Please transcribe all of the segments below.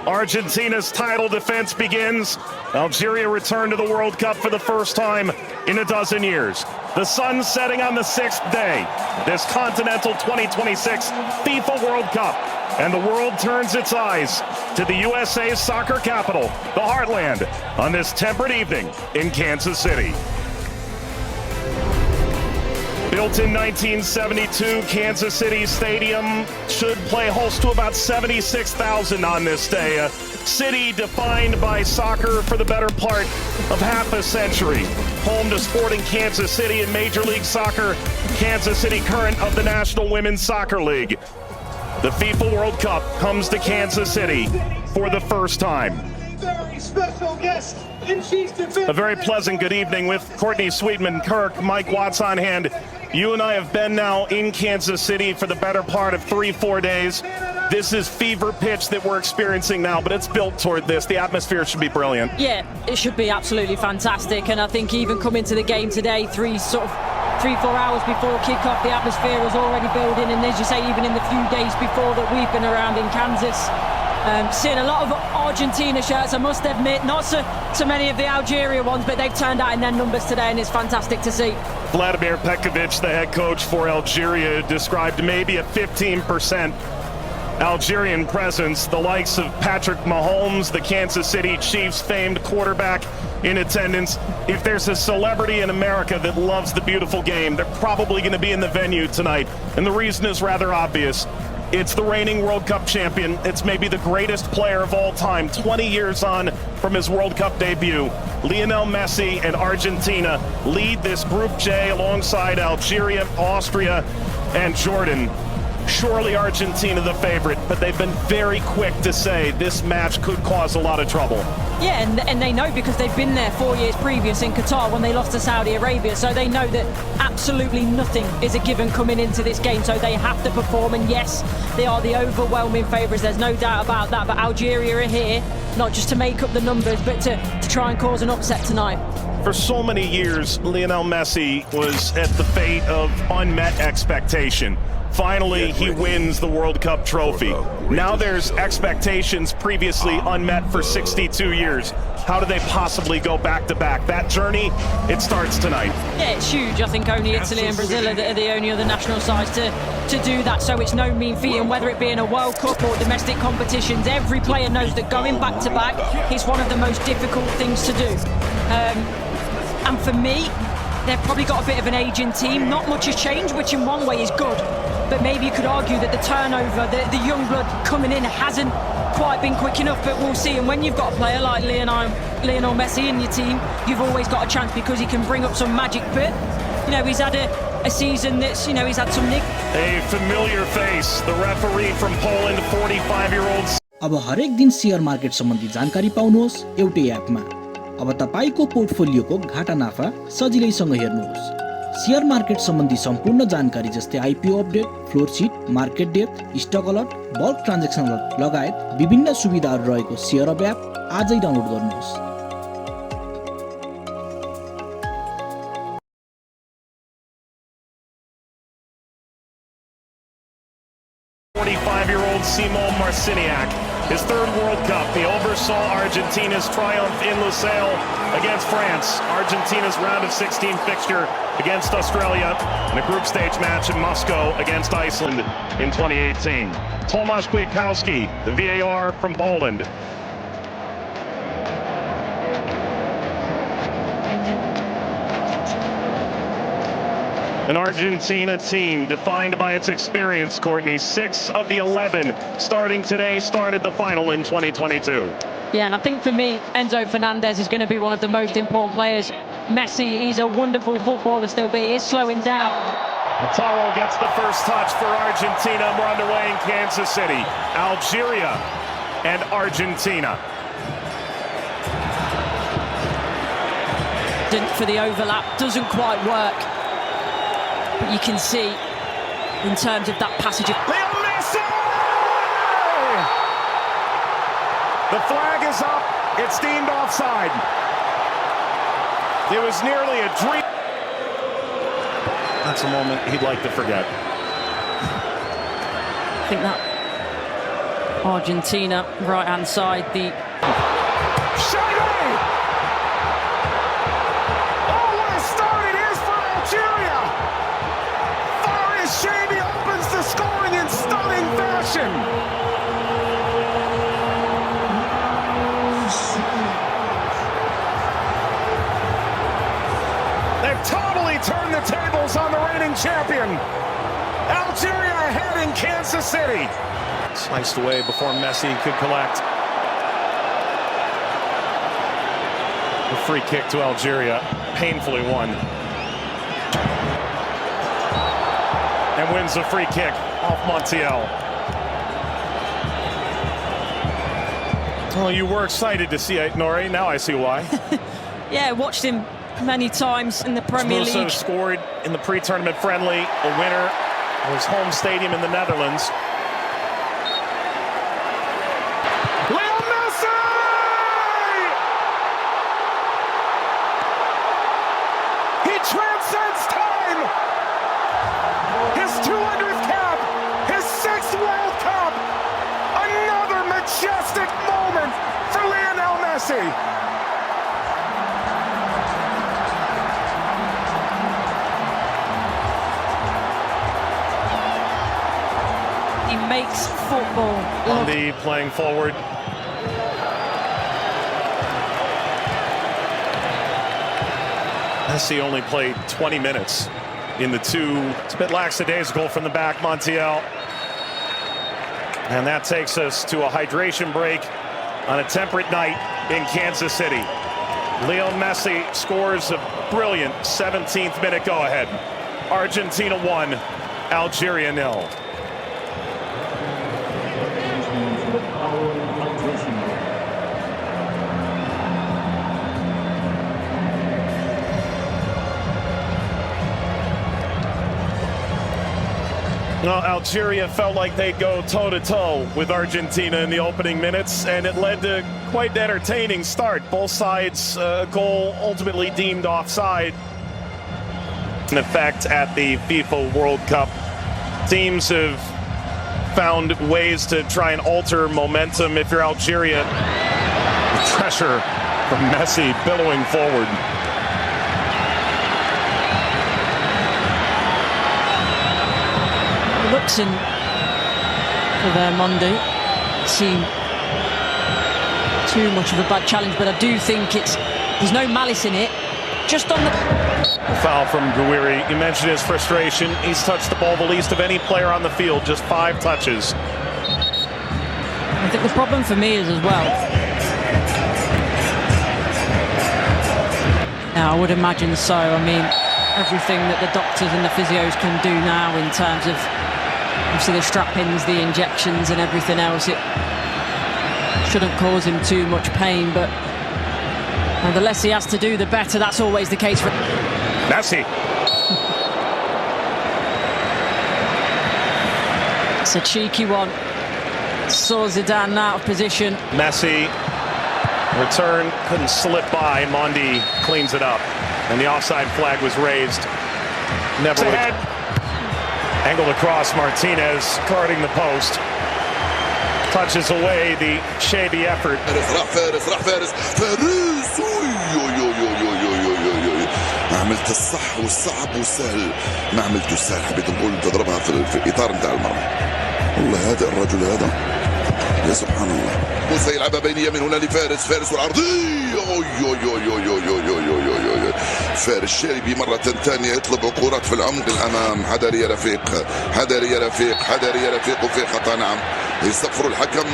Argentina's title defense begins. Algeria returned to the World Cup for the first time in a dozen years. The sun setting on the sixth day, this Continental 2026 FIFA World Cup. And the world turns its eyes to the USA's soccer capital, the Heartland, on this temperate evening in Kansas City. Built in 1972, Kansas City Stadium should play host to about 76,000 on this day. A city defined by soccer for the better part of half a century. Home to Sporting Kansas City in Major League Soccer, Kansas City Current of the National Women's Soccer League. The FIFA World Cup comes to Kansas City for the first time. Very special guest. A very pleasant good evening with Courtney Sweetman-Kirk, Mike Watts on hand. You and I have been now in Kansas City for the better part of 3-4 days. This is fever pitch that we're experiencing now, but it's built toward this. The atmosphere should be brilliant. Yeah, it should be absolutely fantastic. And I think even coming to the game today, 3-4 hours before kickoff, the atmosphere was already building. And as you say, even in the few days before that we've been around in Kansas, seeing a lot of Argentina shirts, I must admit, not so many of the Algeria ones, but they've turned out in their numbers today, and it's fantastic to see. Vladimir Petkovic, the head coach for Algeria, described maybe a 15% Algerian presence. The likes of Patrick Mahomes, the Kansas City Chiefs famed quarterback, in attendance. If there's a celebrity in America that loves the beautiful game, they're probably going to be in the venue tonight. And the reason is rather obvious. It's the reigning World Cup champion. It's maybe the greatest player of all time, 20 years on from his World Cup debut. Lionel Messi and Argentina lead this Group J alongside Algeria, Austria, and Jordan. Surely Argentina the favorite, but they've been very quick to say this match could cause a lot of trouble. Yeah, and they know because they've been there 4 years previous in Qatar when they lost to Saudi Arabia, so they know that absolutely nothing is a given coming into this game, so they have to perform. And yes, they are the overwhelming favourites, there's no doubt about that, but Algeria are here not just to make up the numbers, but to try and cause an upset tonight. For so many years, Lionel Messi was at the fate of unmet expectation. Finally, he wins the World Cup trophy. Now there's expectations previously unmet for 62 years. How do they possibly go back-to-back? That journey, it starts tonight. Yeah, it's huge. I think only Italy and Brazil are the only other national sides to do that, so it's no mean feat. And whether it be in a World Cup or domestic competitions, every player knows that going back-to-back is one of the most difficult things to do. And for me, they've probably got a bit of an aging team. Not much has changed, which in one way is good. But maybe you could argue that the turnover, the young blood coming in hasn't quite been quick enough, but we'll see. And when you've got a player like Lionel Messi in your team, you've always got a chance because he can bring up some magic. But, you know, he's had a season that's, you know, he's had some nick. A familiar face, the referee from Poland, 45-year-old. अब हरेक दिन share market सम्बन्धी जानकारी पाउनुहोस् एउटै एपमा। अब तपाईको पोर्टफोलियोको घाटा नाफा सजिलैसँग हेर्नुहोस्। शेयर मार्केट सम्बन्धी सम्पूर्ण जानकारी जस्तै IPO update, floor sheet, market depth, stock alert, bulk transaction alert लगायत विभिन्न सुविधाहरू रहेको शेयर अप एप आजै डाउनलोड गर्नुहोस्। 45-year-old Simon Marciniak, his third World Cup. He oversaw Argentina's triumph in Lusail against France, Argentina's round of 16 fixture against Australia, and a group stage match in Moscow against Iceland in 2018. Tomasz Kwiatkowski, the VAR from Poland. An Argentina team defined by its experience, Courtney. 6 of the 11 starting today started the final in 2022. Yeah, and I think for me, Enzo Fernandez is going to be one of the most important players. Messi, he's a wonderful footballer still, but he is slowing down. Lautaro gets the first touch for Argentina. We're underway in Kansas City. Algeria and Argentina. For the overlap, doesn't quite work. But you can see, in terms of that passage of... Leo Messi! The flag is up. It's deemed offside. It was nearly a dream. That's a moment he'd like to forget. I think that Argentina, right-hand side, the... Shady! Oh, what a start it is for Algeria! Faris Shady opens the scoring in stunning fashion. They've totally turned the tables on the reigning champion. Algeria ahead in Kansas City. Sliced away before Messi could collect. A free kick to Algeria, painfully won. And wins the free kick off Montiel. Oh, you were excited to see it, Nori. Now I see why. Yeah, watched him many times in the Premier Also League. scored in the pre-tournament friendly, a winner of his home stadium in the Netherlands. Transcends time! His 200th cap! His 6th World Cup! Another majestic moment for Lionel Messi! He makes football look... Andy playing forward. Messi only played 20 minutes in the two. It's a bit lackadaisical from the back, Montiel. And that takes us to a hydration break on a temperate night in Kansas City. Leo Messi scores a brilliant 17th minute go-ahead. Argentina 1, Algeria 0. Well, Algeria felt like they'd go toe-to-toe with Argentina in the opening minutes, and it led to quite an entertaining start. Both sides, goal ultimately deemed offside. In effect, at the FIFA World Cup, teams have found ways to try and alter momentum. If you're Algeria, pressure from Messi billowing forward. Luxon for their Monday seemed too much of a bad challenge, but I do think there's no malice in it. Just on the foul from Gouiri. You mentioned his frustration. He's touched the ball the least of any player on the field, just 5 touches. I think the problem for me is as well. Now, I would imagine so. I mean, everything that the doctors and the physios can do now in terms of obviously the strap-ins, the injections and everything else, it shouldn't cause him too much pain, but the less he has to do, the better. That's always the case for Messi. It's a cheeky one. Saw Zidane out of position. Messi, return, couldn't slip by. Mondi cleans it up, and the offside flag was raised. Never would. Angled across, Martinez guarding the post. Touches away the shady effort. ما عملت الصح والصعب والسهل، ما عملت السهل، حبيت نقول تضربها في الاطار نتاع المرمى. والله هذا الرجل هذا يا سبحان الله. موسى يلعبها بينيه من هنا لفارس، فارس والعرضيه. فارس شاربي مرة ثانية يطلب كرات في العمق الأمام. حذر يا رفيق، حذر يا رفيق، حذر يا رفيق، وفي خطأ. نعم، يصفر الحكم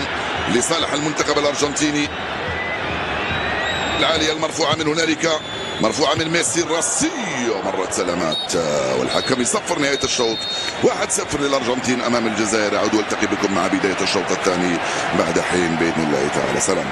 لصالح المنتخب الأرجنتيني. العالية المرفوعة من هنالك، مرفوعة من ميسي الراسية، مرت سلامات، والحكم يصفر نهاية الشوط. 1-0 للأرجنتين أمام الجزائر. أعود والتقي بكم مع بداية الشوط الثاني بعد حين بإذن الله تعالى. سلام.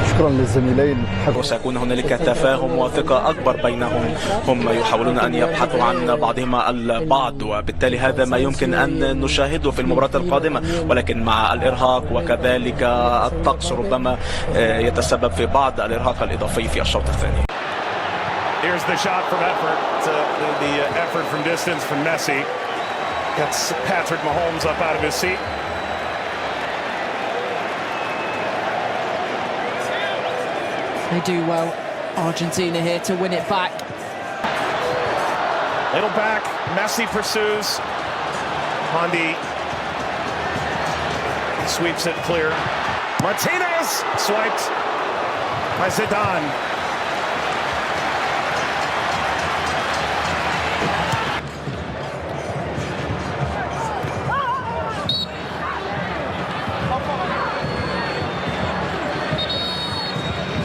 شكرا شكرا للزميلين. وسيكون هنالك تفاهم وثقة أكبر بينهم. هم يحاولون أن يبحثوا عن بعضهما البعض، وبالتالي هذا ما يمكن أن نشاهده في المباراة القادمة، ولكن مع الإرهاق وكذلك الطقس ربما يتسبب في بعض الإرهاق الإضافي في الشوط الثاني. Here's the shot from effort. The effort from distance from Messi. Gets Patrick Mahomes up out of his seat. They do well, Argentina here, to win it back. Little back, Messi pursues. Hondi sweeps it clear. Martinez swiped by Zidane.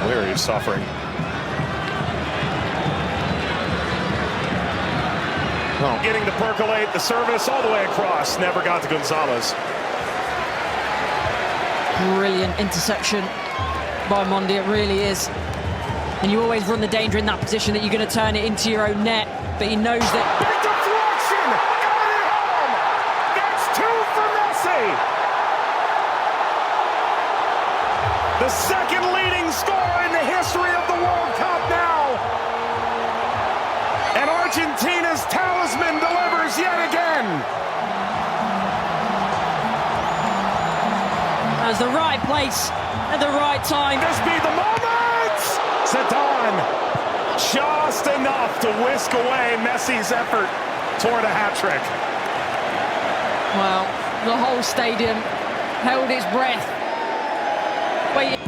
Cleary suffering. Oh. Getting to percolate the service all the way across. Never got to Gonzalez. Brilliant interception by Mondi, it really is. And you always run the danger in that position that you're going to turn it into your own net, but he knows that. Big deflection! Got it home! That's two for Messi! The second leading scorer in the history of the World Cup now! And Argentina's talisman delivers yet again! That's the right place at the right time. This be the moment! Zidane! Just enough to whisk away Messi's effort toward a hat-trick. Well, the whole stadium held its breath.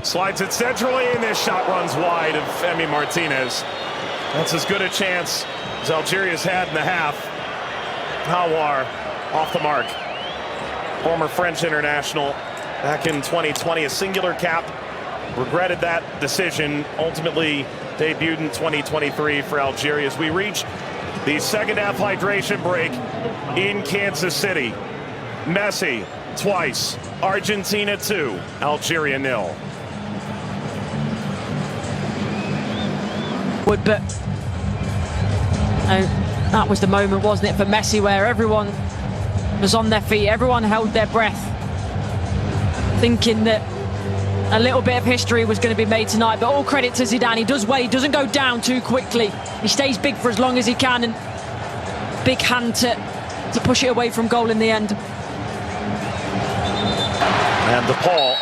Slides it centrally, and this shot runs wide of Emi Martinez. That's as good a chance as Algeria's had in the half. Hawar off the mark. Former French international back in 2020, a singular cap. Regretted that decision. Ultimately debuted in 2023 for Algeria as we reach the second half hydration break in Kansas City. Messi twice. Argentina 2, Algeria 0. But that was the moment, wasn't it, for Messi, where everyone was on their feet, everyone held their breath, thinking that a little bit of history was going to be made tonight. But all credit to Zidane. He does well, he doesn't go down too quickly. He stays big for as long as he can, and big hand to push it away from goal in the end. And the Paul.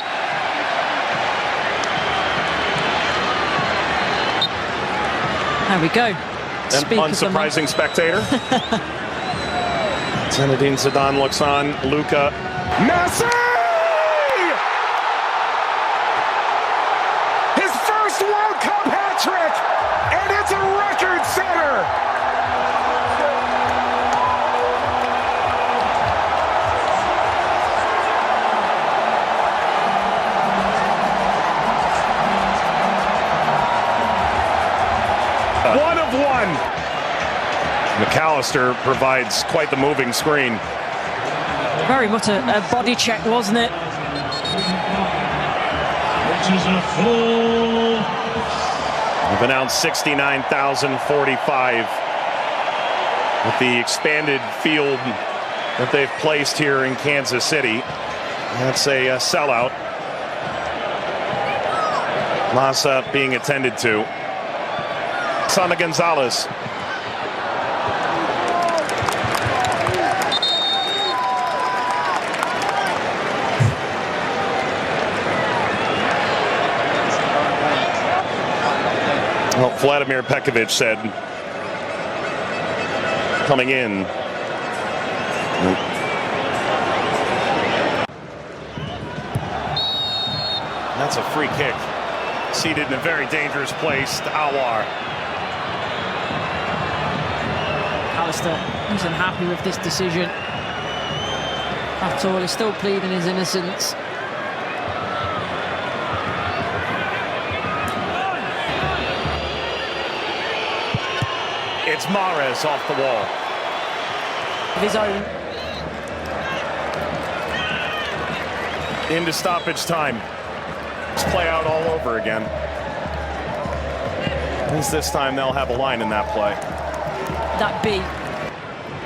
There we go. An unsurprising spectator. Zinedine Zidane looks on. Luka. Messi! His first World Cup hat-trick! And it's a record setter! One of one. McAllister provides quite the moving screen. Very much a body check, wasn't it? We've announced 69,045 with the expanded field that they've placed here in Kansas City. That's a sellout. Massa being attended to. Sana Gonzalez. Well, Vladimir Pekovic said coming in. That's a free kick. Seated in a very dangerous place to Hawar. Alistair isn't happy with this decision at all. He's still pleading his innocence. It's Mahrez off the wall. Of his own. Into stoppage time. Let's play out all over again. At least this time they'll have a line in that play. That beat